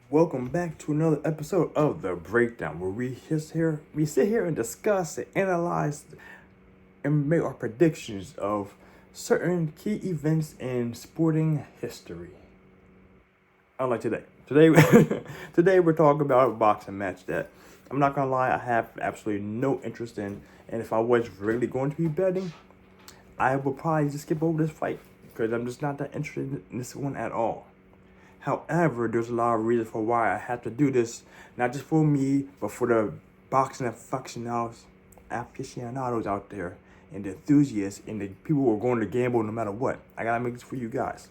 Welcome back to another episode of The Breakdown, where we sit here and discuss and analyze and make our predictions of certain key events in sporting history. Unlike today. Today we're talking about a boxing match that I'm not gonna lie, I have absolutely no interest in, and if I was really going to be betting, I would probably just skip over this fight because I'm just not that interested in this one at all. However, there's a lot of reasons for why I have to do this, not just for me, but for the boxing aficionados out there, and the enthusiasts, and the people who are going to gamble no matter what. I gotta make this for you guys.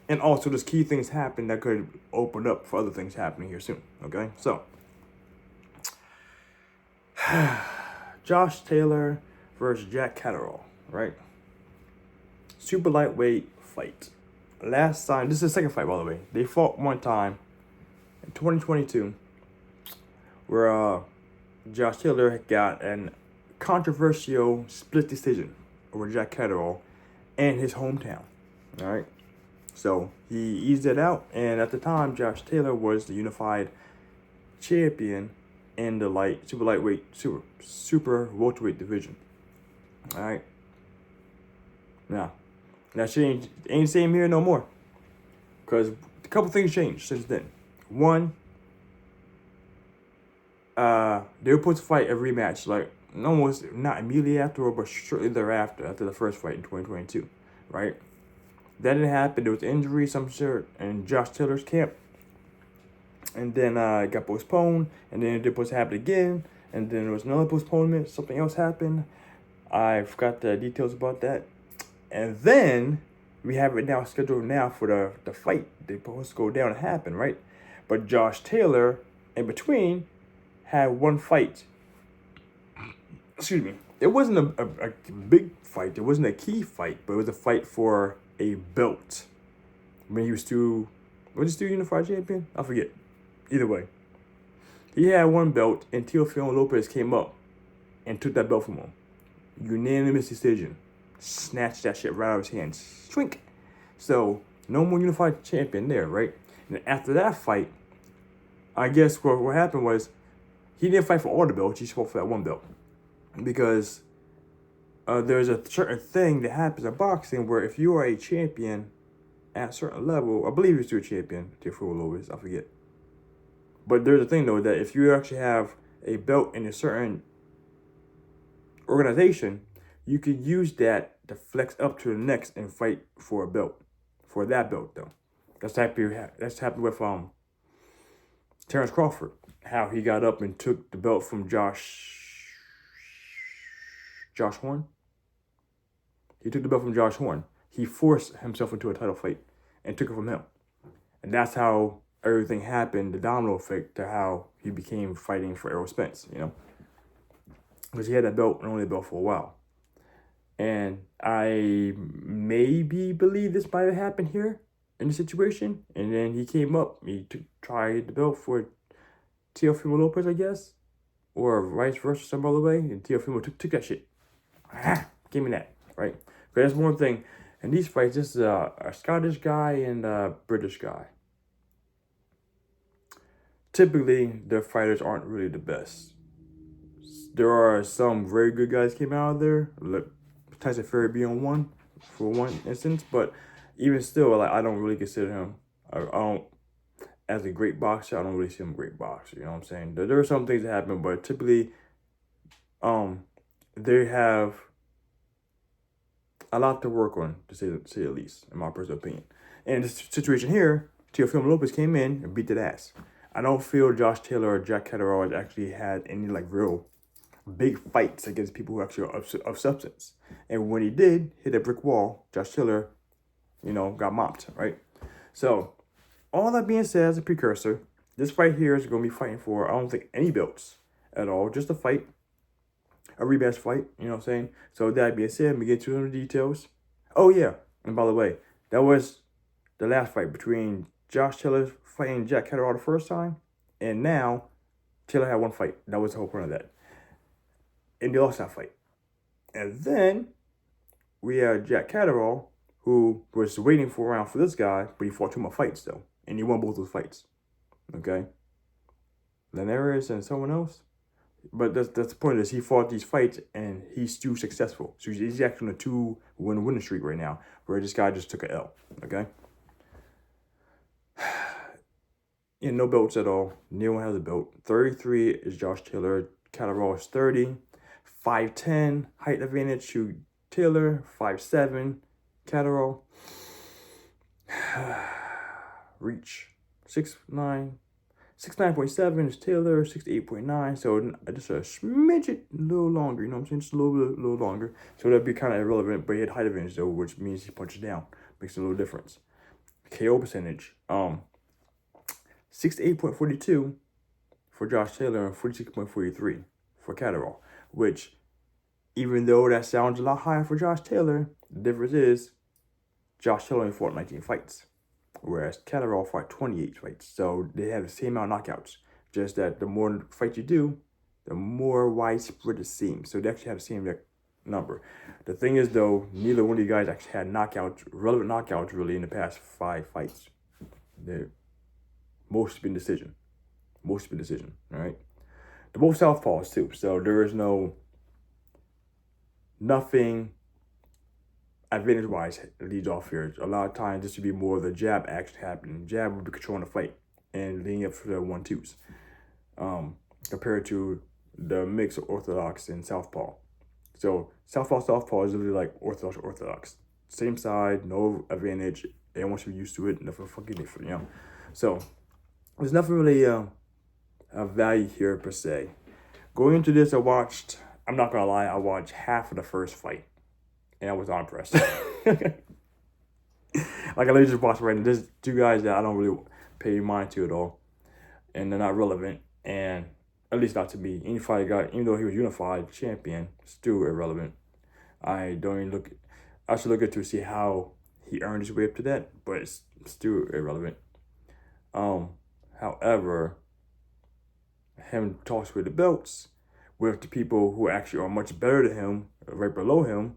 And also, there's key things happen that could open up for other things happening here soon. Okay, so Josh Taylor versus Jack Catterall, right? Super lightweight fight. Last time, this is the second fight, by the way. They fought one time in 2022 where Josh Taylor got an controversial split decision over Jack Catterall in his hometown. All right. So he eased it out, and at the time, Josh Taylor was the unified champion in the super welterweight division. All right. Now, that shit ain't same here no more. Because a couple things changed since then. One, they were supposed to fight a rematch, like almost not immediately afterward, but shortly thereafter, after the first fight in 2022, right? That didn't happen. There was injury, some sort, in Josh Taylor's camp. And then it got postponed, and then it was supposed to happen again, and then there was another postponement, something else happened. I forgot the details about that. And then we have it now scheduled now for the fight. They're supposed to go down and happen, right? But Josh Taylor, in between, had one fight. Excuse me. It wasn't a big fight. It wasn't a key fight, but it was a fight for a belt. When he was still unified champion? I forget. Either way. He had one belt, and Teofimo Lopez came up and took that belt from him. Unanimous decision. Snatched that shit right out of his hands. Shrink. So, no more unified champion there, right? And after that fight, I guess what happened was he didn't fight for all the belts. He fought for that one belt. Because there's a certain thing that happens in boxing where if you are a champion at a certain level, I believe you're still a champion, Teofimo Lopez, I forget. But there's a thing, though, that if you actually have a belt in a certain organization, you could use that to flex up to the next and fight for a belt. For that belt, though. That's happened with Terrence Crawford. How he got up and took the belt from Josh Horn. He took the belt from Josh Horn. He forced himself into a title fight and took it from him. And that's how everything happened, the domino effect to how he became fighting for Errol Spence, Because he had that belt and only belt for a while. And I maybe believe this might have happened here in the situation. And then he came up. He tried the belt for Teofimo Lopez, I guess. Or vice versa, some other way. And Teofimo took that shit. Give me that, right? But that's one thing. In these fights, this is a Scottish guy and a British guy. Typically, their fighters aren't really the best. There are some very good guys came out of there. Like Tyson Fury being one, for one instance. But even still, like I don't really consider him. I don't, as a great boxer, I don't really see him a great boxer. You know what I'm saying? There are some things that happen, but typically, they have a lot to work on, to say the least, in my personal opinion. And in this situation here, Teofimo Lopez came in and beat that ass. I don't feel Josh Taylor or Jack Catterall actually had any like real big fights against people who actually are of substance. And when he did hit a brick wall, Josh Taylor, got mopped, right? So, all that being said, as a precursor, this fight here is going to be fighting for, I don't think, any belts at all. Just a fight. A rematch fight, you know what I'm saying? So, that being said, let me get to some details. Oh, yeah. And by the way, that was the last fight between Josh Taylor fighting Jack Catterall the first time. And now, Taylor had one fight. That was the whole point of that. And they lost that fight. And then, we had Jack Catterall, who was waiting for this guy, but he fought 2 more fights, though. And he won both those fights. Okay, Linares and someone else. But that's the point is he fought these fights and he's still successful. So he's actually on a 2-win winning streak right now, where this guy just took a L. Okay. Yeah, no belts at all. Neither one has a belt. 33 is Josh Taylor. Catterall is 30. 5'10", height advantage to Taylor. 5'7", Catterall. Reach 6'9". 6'9.7" is Taylor. 6'8.9". So just a smidget, a little longer. You know what I'm saying? Just a little longer. So that'd be kind of irrelevant. But he had height advantage though, which means he punches down. Makes a little difference. KO percentage. 68.42 for Josh Taylor and 46.43 for Catterall, which, even though that sounds a lot higher for Josh Taylor, the difference is Josh Taylor only fought 19 fights, whereas Catterall fought 28 fights. So they have the same amount of knockouts, just that the more fights you do, the more widespread it seems. So they actually have the same number. The thing is, though, neither one of you guys actually had relevant knockouts, really, in the past 5 fights. Most have been decision. All right? They're both southpaws, too. So there is nothing advantage-wise leads off here. A lot of times, this would be more of the jab action happening. Jab would be controlling the fight and leading up for the 1-2s. Compared to the mix of orthodox and southpaw. So southpaw is really like orthodox. Same side, no advantage. Everyone should be used to it. Nothing fucking different, you know? So there's nothing really of value here per se. Going into this, I'm not gonna lie, I watched half of the first fight, and I was not impressed. Like I literally just watched right now. There's 2 guys that I don't really pay mind to at all, and they're not relevant, and at least not to me. Any fight guy, even though he was unified champion, still irrelevant. I should look at to see how he earned his way up to that, but it's still irrelevant. However, him talks with the belts, with the people who actually are much better than him, right below him,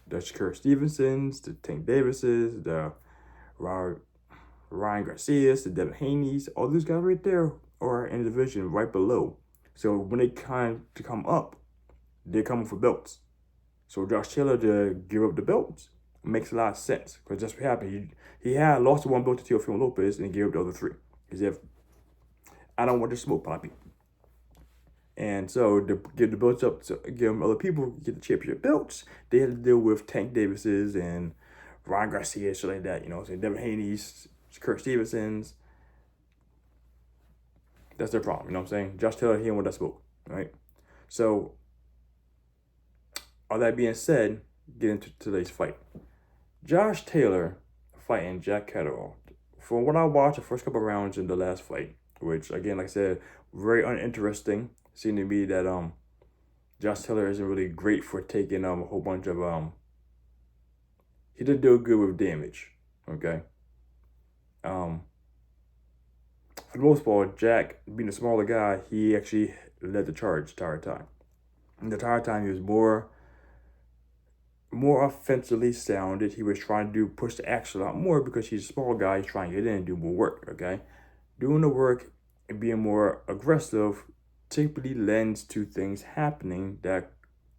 the Shakur Stevensons, the Tank Davises, the Ryan Garcias, the Devin Haney's, all these guys right there are in the division right below. So when they kind to come up, they're coming for belts. So Josh Taylor to give up the belts makes a lot of sense, because that's what happened. He had lost 1 belt to Teofimo Lopez and gave up the other 3. As if, I don't want to smoke, Poppy. And so to give the belts up to give them other people get the championship belts, they had to deal with Tank Davis's and Ryan Garcia, shit like that. You know, so Devin Haney's, Kurt Stevenson's. That's their problem. You know what I'm saying? Josh Taylor, he didn't want that smoke, right? So, all that being said, get into today's fight. Josh Taylor fighting Jack Catterall. From what I watched the first couple rounds in the last fight, which again, like I said, very uninteresting. Seemed to me that Josh Taylor isn't really great for taking a whole bunch of he didn't do good with damage. Okay. For the most part, Jack, being a smaller guy, he actually led the charge the entire time. And the entire time he was more offensively sounded. He was trying to push the action a lot more because he's a small guy. He's trying to get in and do more work, okay? Doing the work and being more aggressive typically lends to things happening that,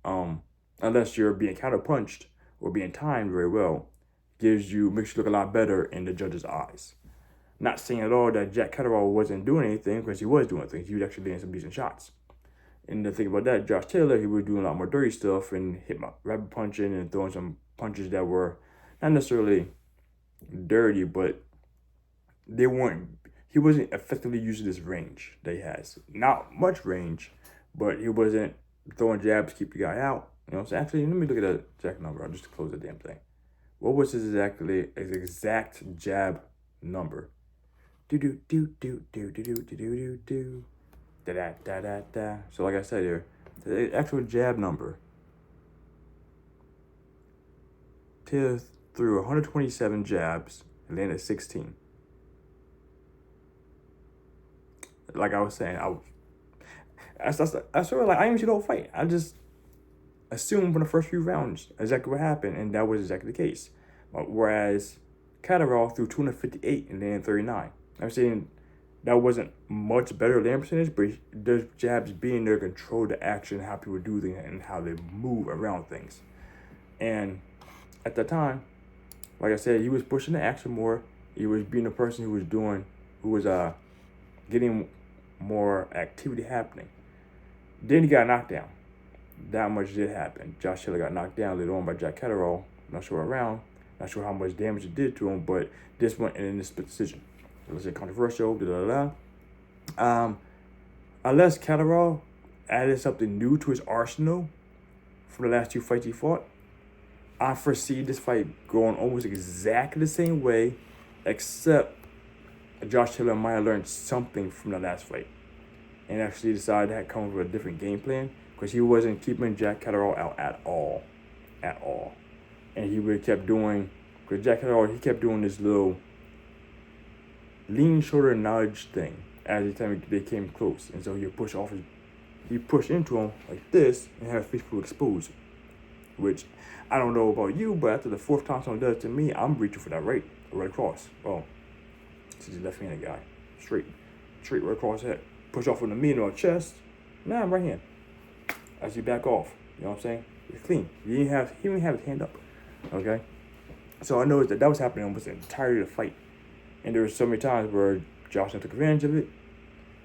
unless you're being counterpunched or being timed very well, makes you look a lot better in the judge's eyes. Not saying at all that Jack Catterall wasn't doing anything, because he was doing things. He was actually getting some decent shots. And the thing about that, Josh Taylor, he was doing a lot more dirty stuff and rapid punching and throwing some punches that were not necessarily dirty, but he wasn't effectively using this range that he has. Not much range, but he wasn't throwing jabs to keep the guy out. You know what I'm saying? Actually, let me look at the exact number. I'll just close the damn thing. What was his exact jab number? So like I said here, the actual jab number. Taylor threw 127 jabs and landed 16. Like I was saying, I sort of like, I didn't see the whole fight. I just assumed from the first few rounds exactly what happened, and that was exactly the case. Whereas Catterall threw 258 and landed 39. I'm saying that wasn't much better land percentage, but those jabs being there control the action, how people do things, and how they move around things. And at the time, like I said, he was pushing the action more. He was being the person who was getting more activity happening. Then he got knocked down. That much did happen. Josh Taylor got knocked down later on by Jack Catterall. Not sure around. Not sure how much damage it did to him, but this went in this split decision. It was controversial. Unless Catterall added something new to his arsenal from the last two fights he fought, I foresee this fight going almost exactly the same way, except Josh Taylor might have learned something from the last fight and actually decided to come up with a different game plan, because he wasn't keeping Jack Catterall out at all. And he would have kept doing, because Jack Catterall, he kept doing this little lean shoulder nudge thing every time they came close. And so he pushed into him like this and have his face full exposed. Which, I don't know about you, but after the fourth time someone does it to me, I'm reaching for that right across. Oh, this is a left-handed guy. Straight right across the head. Push off on the knee or chest. Nah, I'm right hand. As you back off. You know what I'm saying? It's clean. He didn't have his hand up. Okay? So I noticed that was happening almost the entirety of the fight. And there were so many times where Joshua took advantage of it.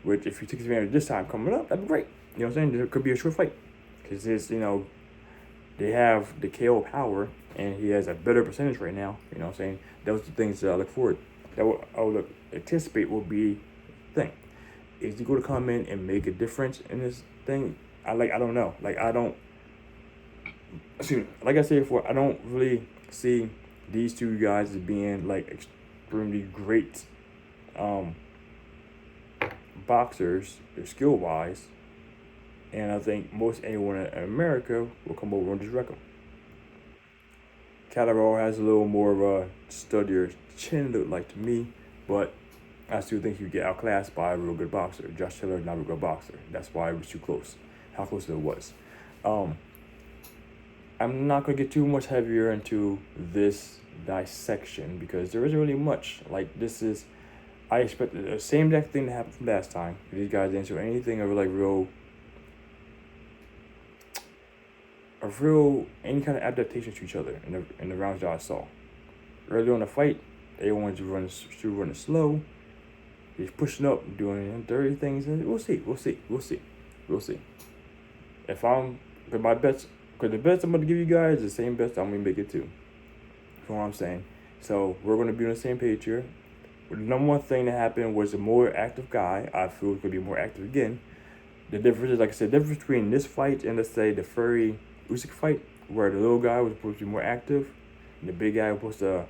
Which, if he took advantage this time coming up, that'd be great. You know what I'm saying? There could be a short fight. Because it's, they have the KO power, and he has a better percentage right now. You know what I'm saying? Those are the things that I look forward. I would anticipate will be the thing. Is he going to come in and make a difference in this thing? I don't know. Like I said before, I don't really see these two guys as being like extremely great boxers, skill wise. And I think most anyone in America will come over and just wreck him. Catterall has a little more of a sturdier chin, look like to me, but I still think he would get outclassed by a real good boxer. Josh Taylor is not a real good boxer. That's why it was too close. How close it was. I'm not going to get too much heavier into this dissection because there isn't really much. Like, I expected the same exact thing to happen from last time. These guys didn't show anything of like any kind of adaptation to each other in the rounds that I saw. Early on the fight, they wanted to run it slow. He's pushing up, doing dirty things, and we'll see. The bets I'm going to give you guys is the same bets I'm going to make it too. That's what I'm saying. So we're going to be on the same page here. The number one thing that happened was a more active guy. I feel it's going to be more active again. The difference is, like I said, the difference between this fight and, let's say, the Fury Usyk fight, where the little guy was supposed to be more active, and the big guy was supposed to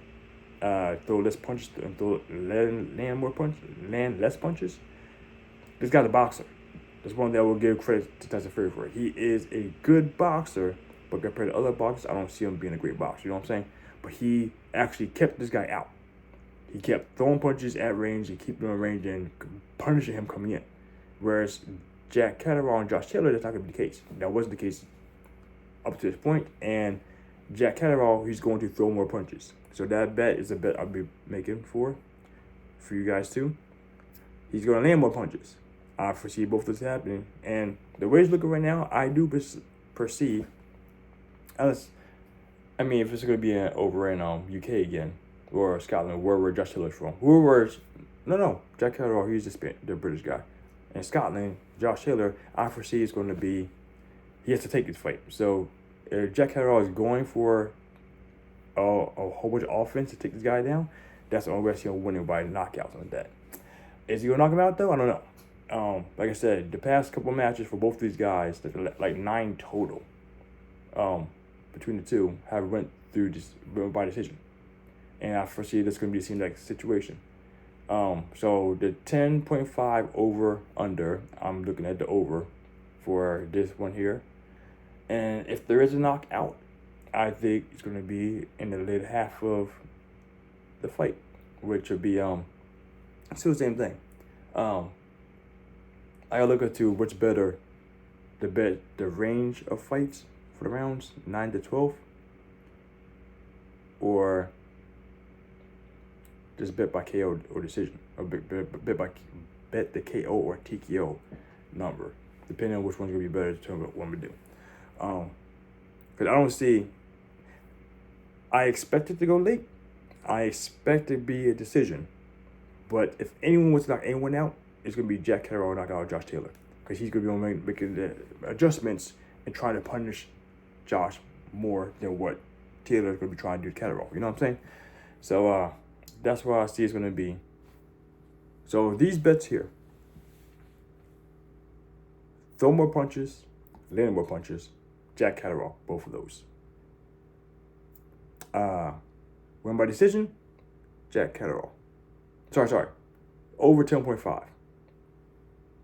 throw less punches and land less punches. This guy's a boxer. That's one that I will give credit to Tyson Fury for. He is a good boxer, but compared to other boxers, I don't see him being a great boxer. You know what I'm saying? But he actually kept this guy out. He kept throwing punches at range and keeping him in range and punishing him coming in. Whereas Jack Catterall and Josh Taylor, that's not going to be the case. That wasn't the case up to this point. And Jack Catterall, he's going to throw more punches. So that bet is a bet I'll be making for you guys too. He's going to land more punches. I foresee both of this happening. And the way it's looking right now, I do perceive, if it's going to be over in UK again, or Scotland, where Josh Taylor's from. Jack Catterall, he's the British guy. In Scotland, Josh Taylor, I foresee is going to be, he has to take this fight. So if Jack Catterall is going for a whole bunch of offense to take this guy down, that's the only way I see him winning by knockouts like that. Is he going to knock him out, though? I don't know. Like I said, the past couple matches for both of these guys, like 9 total, between the two, have went by decision. And I foresee this going to be the same like situation. So the 10.5 over under, I'm looking at the over for this one here. And if there is a knockout, I think it's going to be in the later half of the fight, which would be still the same thing. I look at what's better, the range of fights for the rounds, 9 to 12, or just bet by KO or decision, or bet by bet the KO or TKO number, depending on which one's gonna be better to determine what I'm gonna do. Because I don't see. I expect it to go late. I expect it to be a decision. But if anyone was to knock anyone out, it's going to be Jack Catterall knocking out Josh Taylor. Because he's going to be making the adjustments and trying to punish Josh more than what Taylor is going to be trying to do to Catterall. You know what I'm saying? So that's why I see it's going to be. So these bets here. Throw more punches, land more punches. Jack Catterall, both of those. Win by decision, Jack Catterall. Sorry. Over 10.5.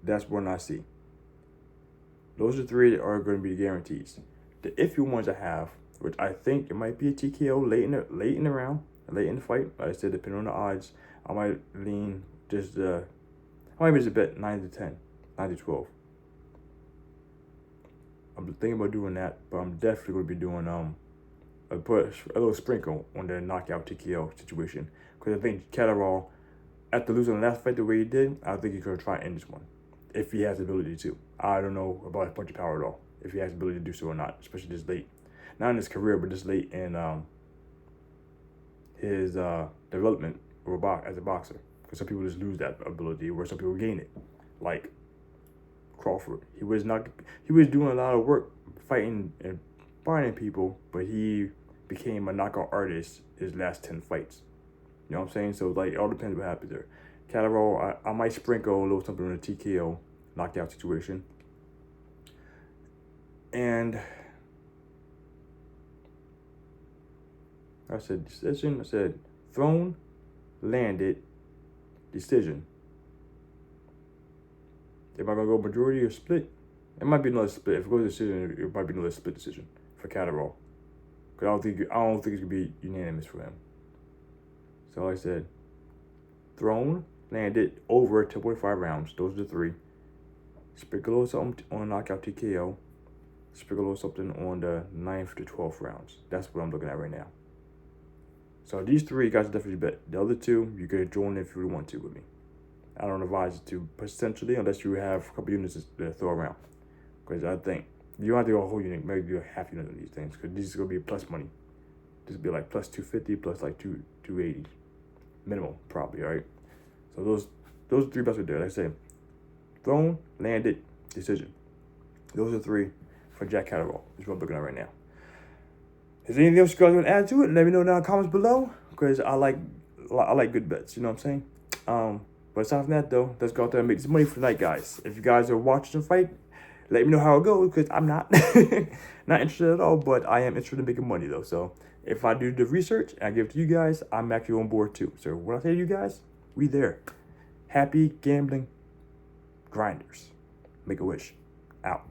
That's one I see. Those are three that are going to be guarantees. The iffy ones I have, which I think it might be a TKO late in the round, late in the fight. Like I said, depending on the odds, I might lean just I might just bet 9-10, 9-12. I'm thinking about doing that, but I'm definitely going to be doing I put a little sprinkle on the knockout TKO situation, because I think Catterall, after losing the last fight the way he did, I think he's going to try and end this one, if he has the ability to. I don't know about his punching power at all, if he has the ability to do so or not, especially this late. Not in his career, but this late in his development as a boxer. Because some people just lose that ability, where some people gain it. Like Crawford. He was doing a lot of work fighting and fighting people, but he became a knockout artist his last 10 fights. You know what I'm saying? So, like, it all depends what happens there. Catterall, I might sprinkle a little something on the TKO knockout situation. And I said decision. I said thrown, landed, decision. Am I going to go majority or split? It might be another split. If it goes decision, it might be another split decision for Catterall. Because I don't think it's going to be unanimous for him. So like I said, thrown, landed, over 10.5 rounds. Those are the three. Sprinkle a little something on knockout TKO. Sprinkle a little something on the 9th to 12th rounds. That's what I'm looking at right now. So these three, you guys definitely bet. The other two, you could join if you want to with me. I don't advise you to, potentially, unless you have a couple units to throw around. Because I think you don't have to go a whole unit, maybe do a half unit of these things. Because these are going to be plus money. This will be like plus 250, plus like 280. Minimum, probably, all right? So those three bets are there. Like I say, thrown, landed, decision. Those are three for Jack Catterall. That's what I'm looking at right now. Is there anything else you guys want to add to it? Let me know down in the comments below. Because I like good bets, you know what I'm saying? But aside from that, though, let's go out there and make some money for tonight, guys. If you guys are watching the fight, let me know how it goes, because I'm not not interested at all, but I am interested in making money, though. So if I do the research and I give it to you guys, I'm actually on board, too. So when I say to you guys, we there. Happy gambling grinders. Make a wish. Out.